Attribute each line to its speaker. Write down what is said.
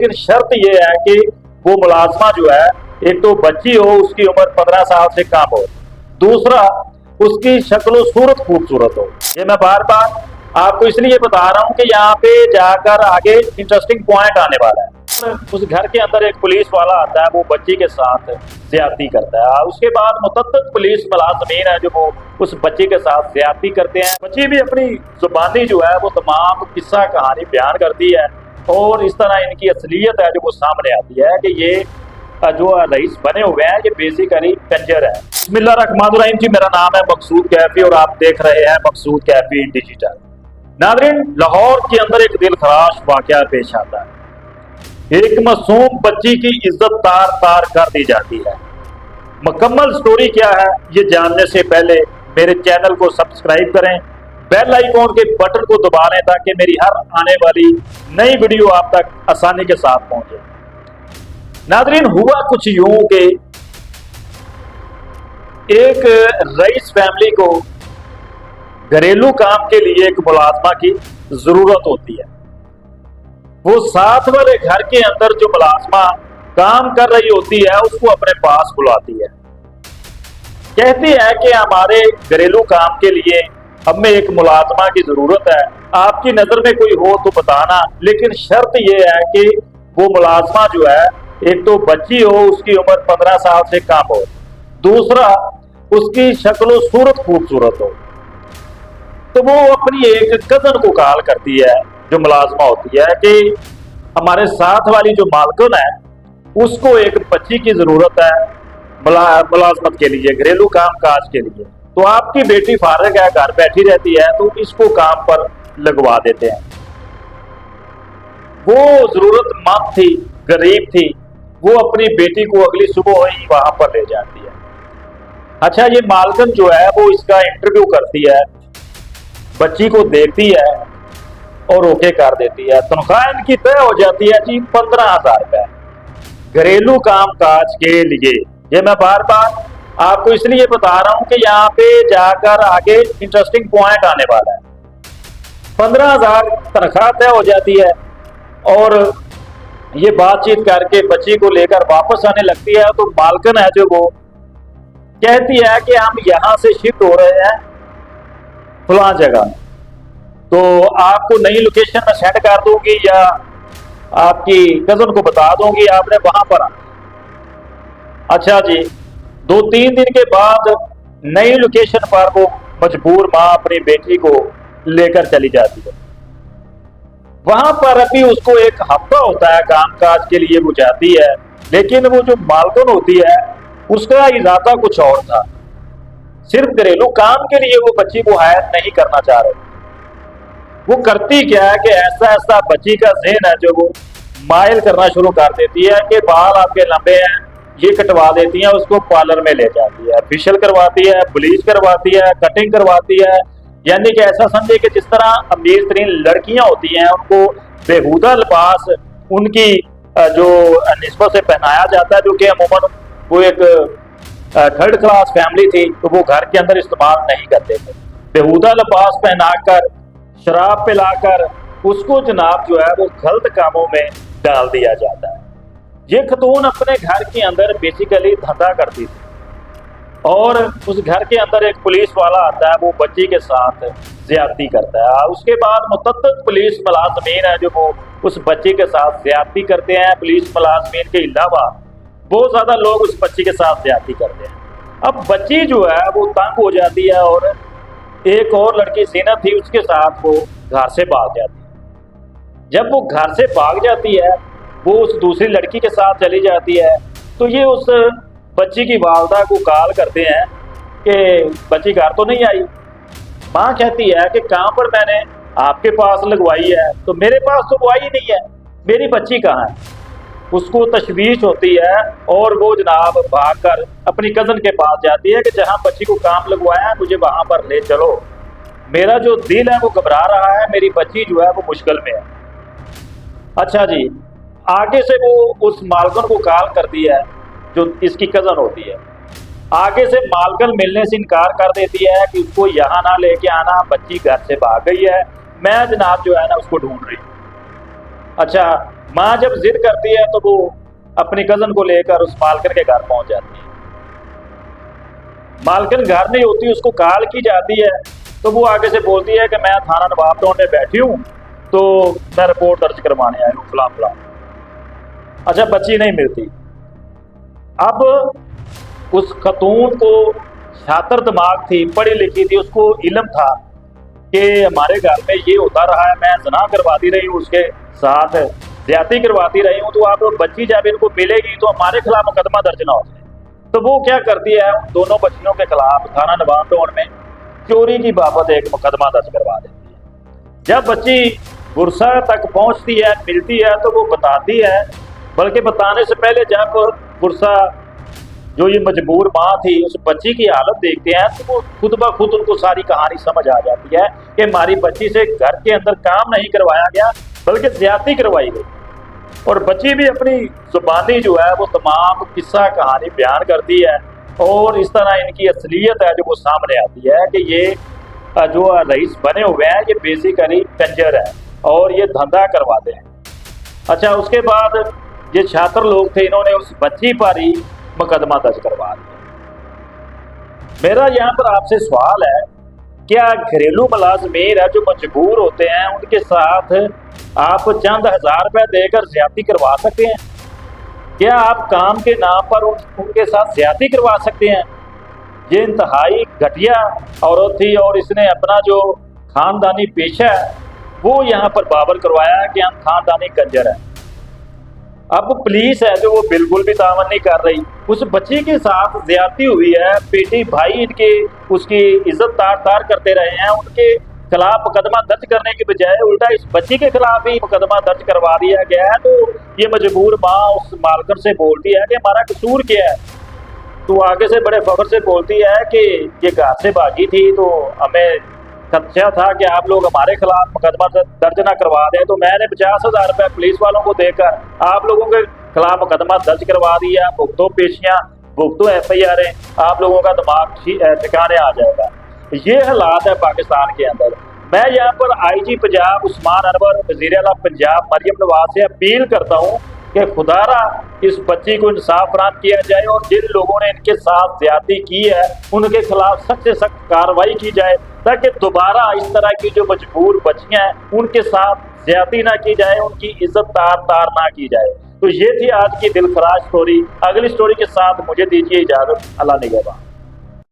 Speaker 1: लेकिन शर्त ये है कि वो मुलाजमा जो है, एक तो बच्ची हो, उसकी उम्र 15 साल से कम हो, दूसरा उसकी शक्ल सूरत खूबसूरत हो। ये मैं बार बार आपको इसलिए बता रहा हूँ कि यहाँ पे जाकर आगे इंटरेस्टिंग पॉइंट आने वाला है। उस घर के अंदर एक पुलिस वाला आता है, वो बच्ची के साथ ज्यादती करता है। उसके बाद मुतअद्दिद पुलिस मुलाजमीन है जो वो उस बच्ची के साथ ज्यादती करते हैं। बच्ची भी अपनी जुबानी जो है वो तमाम किस्सा कहानी बयान करती है और इस तरह इनकी असलियत है जो वो सामने आती है कि ये जो रईस बने हुए हैं ये बेसिकली कंजर है। बिस्मिल्लाहिर्रहमानिर्रहीम जी, मेरा नाम है मकसूद कैफी और आप देख रहे हैं मकसूद कैफी डिजिटल। नाज़रीन, लाहौर के अंदर एक दिलखराश वाकया पेश आता है। एक मासूम बच्ची की इज्जत तार तार कर दी जाती है। मुकम्मल स्टोरी क्या है ये जानने से पहले मेरे चैनल को सब्सक्राइब करें, बेल आइकॉन के बटन को दबा लें ताकि मेरी हर आने वाली नई वीडियो आप तक आसानी के साथ पहुंचे। नाज़रीन, हुआ कुछ यूं कि एक रईस फैमिली को घरेलू काम के लिए एक मुलाजमा की जरूरत होती है। वो साथ वाले घर के अंदर जो मुलाजमा काम कर रही होती है उसको अपने पास बुलाती है, कहती है कि हमारे घरेलू काम के लिए हमें एक मुलाजमा की जरूरत है, आपकी नजर में कोई हो तो बताना, लेकिन शर्त ये है कि वो मुलाजमा जो है, एक तो बच्ची हो, उसकी उम्र 15 साल से कम हो, दूसरा उसकी शक्ल सूरत खूबसूरत हो। तो वो अपनी एक कजन को कॉल करती है जो मुलाजमा होती है कि हमारे साथ वाली जो मालकिन है उसको एक बच्ची की जरूरत है मुलाजमत के लिए, घरेलू काम काज के लिए। तो आपकी बेटी फारिग है, घर बैठी रहती है, तो इसको काम पर लगवा देते हैं। वो जरूरतमंद थी, गरीब थी, वो अपनी बेटी को अगली सुबह ही वहां पर ले जाती है। अच्छा, ये मालकिन जो है वो इसका इंटरव्यू करती है, बच्ची को देखती है और ओके कर देती है। तनख्वाह इनकी तय हो जाती है जी 15,000 रुपए घरेलू काम काज के लिए। ये मैं बार बार आपको इसलिए बता रहा हूं कि यहाँ पे जाकर आगे इंटरेस्टिंग पॉइंट आने वाला है। 15,000 तनख्वाह तय हो जाती है और ये बातचीत करके बच्ची को लेकर वापस आने लगती है। तो मालकिन है जो वो कहती है कि हम यहाँ से शिफ्ट हो रहे हैं फलां जगह, तो आपको नई लोकेशन में सेंड कर दूंगी या आपकी कजन को बता दूंगी, आपने वहां पर आना। अच्छा जी, 2-3 दिन के बाद नई लोकेशन पर वो मजबूर माँ अपनी बेटी को लेकर चली जाती है। वहां पर अभी उसको एक हफ्ता होता है काम काज के लिए वो जाती है, लेकिन वो जो मालकिन होती है उसका इरादा कुछ और था। सिर्फ घरेलू काम के लिए वो बच्ची को हायर नहीं करना चाह रहे। वो करती क्या है कि ऐसा ऐसा बच्ची का ज़हन है जो वो माइल करना शुरू कर देती है कि बाल आपके लंबे हैं, ये कटवा देती है, उसको पार्लर में ले जाती है, फेशियल करवाती है, ब्लीच करवाती है, कटिंग करवाती है। यानी कि ऐसा समझे कि जिस तरह अमीर तरीन लड़कियां होती हैं उनको बेहुदा लिबास उनकी जो निस्बत से पहनाया जाता है, जो कि अमूमन वो एक थर्ड क्लास फैमिली थी, तो वो घर के अंदर इस्तेमाल नहीं करते थे। बेहुदा लिबास पहनाकर, शराब पिलाकर उसको जनाब जो है वो गलत कामों में डाल दिया जाता है। ये खतून अपने घर के अंदर बेसिकली धंधा करती थी और उस घर के अंदर एक पुलिस वाला आता है, वो बच्ची के साथ ज्यादती करता है। उसके बाद मुतअद्दिद पुलिस मुलाजमीन है जो वो उस बच्ची के साथ ज्यादती करते हैं। पुलिस मुलाजमीन के अलावा बहुत ज्यादा लोग उस बच्ची के साथ ज्यादती करते हैं। अब बच्ची जो है वो तंग हो जाती है और एक और लड़की जीनत थी, उसके साथ वो घर से भाग जाती है। जब वो घर से भाग जाती है, वो उस दूसरी लड़की के साथ चली जाती है, तो ये उस बच्ची की वालदा को कॉल करते हैं कि बच्ची घर तो नहीं आई। माँ कहती है कि कहाँ पर मैंने आपके पास लगवाई है, तो मेरे पास तो वो आई नहीं है, मेरी बच्ची कहाँ है। उसको तशवीश होती है और वो जनाब भागकर अपनी कजन के पास जाती है कि जहां बच्ची को काम लगवाया है मुझे वहां पर ले चलो, मेरा जो दिल है वो घबरा रहा है, मेरी बच्ची जो है वो मुश्किल में है। अच्छा जी, आगे से वो उस मालकिन को कॉल करती है जो इसकी कजन होती है। आगे से मालकिन मिलने से इनकार कर देती है कि उसको यहाँ ना लेके आना, बच्ची घर से भाग गई है, मैं जनाब जो है ना उसको ढूंढ रही हूँ। अच्छा, माँ जब जिद करती है तो वो अपनी कजन को लेकर उस मालकिन के घर पहुंच जाती है। मालकिन घर नहीं होती, उसको कॉल की जाती है तो वो आगे से बोलती है कि मैं थाना नवाबटोन में बैठी हूँ, तो मैं रिपोर्ट दर्ज करवाने आई हूँ फलां फलां। अच्छा, बच्ची नहीं मिलती। अब उस खतून को छात्र दिमाग थी, पढ़ी लिखी थी, उसको इल्म था कि हमारे घर में ये होता रहा है, मैं ज़िना करवाती रही हूँ, उसके साथ ज्यादती करवाती रही हूँ, तो आप बच्ची जब इनको मिलेगी तो हमारे खिलाफ मुकदमा दर्ज ना हो जाए। तो वो क्या करती है, उन दोनों बच्चियों के खिलाफ थाना नवाबटोन में चोरी की बाबत एक मुकदमा दर्ज करवा देती है। जब बच्ची गुरसा तक पहुंचती है, मिलती है, तो वो बताती है, बल्कि बताने से पहले जब गुरसा जो ये मजबूर माँ थी उस बच्ची की हालत देखते हैं तो वो खुद ब खुद उनको सारी कहानी समझ आ जाती है कि हमारी बच्ची से घर के अंदर काम नहीं करवाया गया बल्कि ज्यादती करवाई गई। और बच्ची भी अपनी जुबानी जो है वो तमाम किस्सा कहानी बयान करती है और इस तरह इनकी असलियत है जो वो सामने आती है कि ये जो रईस बने हुए हैं ये बेसिकली कंजर है और ये धंधा करवाते हैं। अच्छा, उसके बाद ये छात्र लोग थे, इन्होंने उस बच्ची पर ही मुकदमा दर्ज करवा दिया। मेरा यहाँ पर आपसे सवाल है, क्या घरेलू मुलाजमीन है जो मजबूर होते हैं उनके साथ आप चंद हजार रुपए देकर ज्यादती करवा सकते हैं? क्या आप काम के नाम पर उनके साथ ज्यादती करवा सकते हैं? ये इंतहाई घटिया औरत थी और इसने अपना जो खानदानी पेशा है वो यहाँ पर बाबर करवाया कि हम खानदानी कंजर हैं। अब पुलिस है जो वो बिल्कुल भी तावन नहीं कर रही, उस बच्ची के साथ ज्यादती हुई है, बेटी भाई इनके उसकी इज्जत तार तार करते रहे हैं, उनके खिलाफ मुकदमा दर्ज करने की बजाय उल्टा इस बच्ची के खिलाफ ही मुकदमा दर्ज करवा दिया गया है। तो ये मजबूर माँ उस मालकिन से बोलती है कि हमारा कसूर क्या है? तो आगे से बड़े फख्र से बोलती है कि ये घर से भागी थी तो हमें खदशा था कि आप लोग हमारे खिलाफ मुकदमा दर्ज न करवा दें, तो मैंने 50,000 रुपये पुलिस वालों को देकर आप लोगों के खिलाफ मुकदमा दर्ज करवा दिया। भुगतो पेशियां, भुगतो FIR, आप लोगों का दिमाग ठिकाने आ जाएगा। ये हालात है पाकिस्तान के अंदर। मैं यहाँ पर IG पंजाब उस्मान अनवर, वज़ीर आला पंजाब मरियम नवाज से अपील करता हूँ कि खुदारा इस बच्ची को इंसाफ फराहम किया जाए और जिन लोगों ने इनके साथ ज्यादती की है उनके खिलाफ सख्त से सख्त कार्रवाई की जाए ताकि दोबारा इस तरह की जो मजबूर बच्चियां हैं उनके साथ ज्यादती ना की जाए, उनकी इज्जत तार तार ना की जाए। तो ये थी आज की दिलखराज स्टोरी। अगली स्टोरी के साथ मुझे दीजिए इजाजत। अल्लाह निगहबान।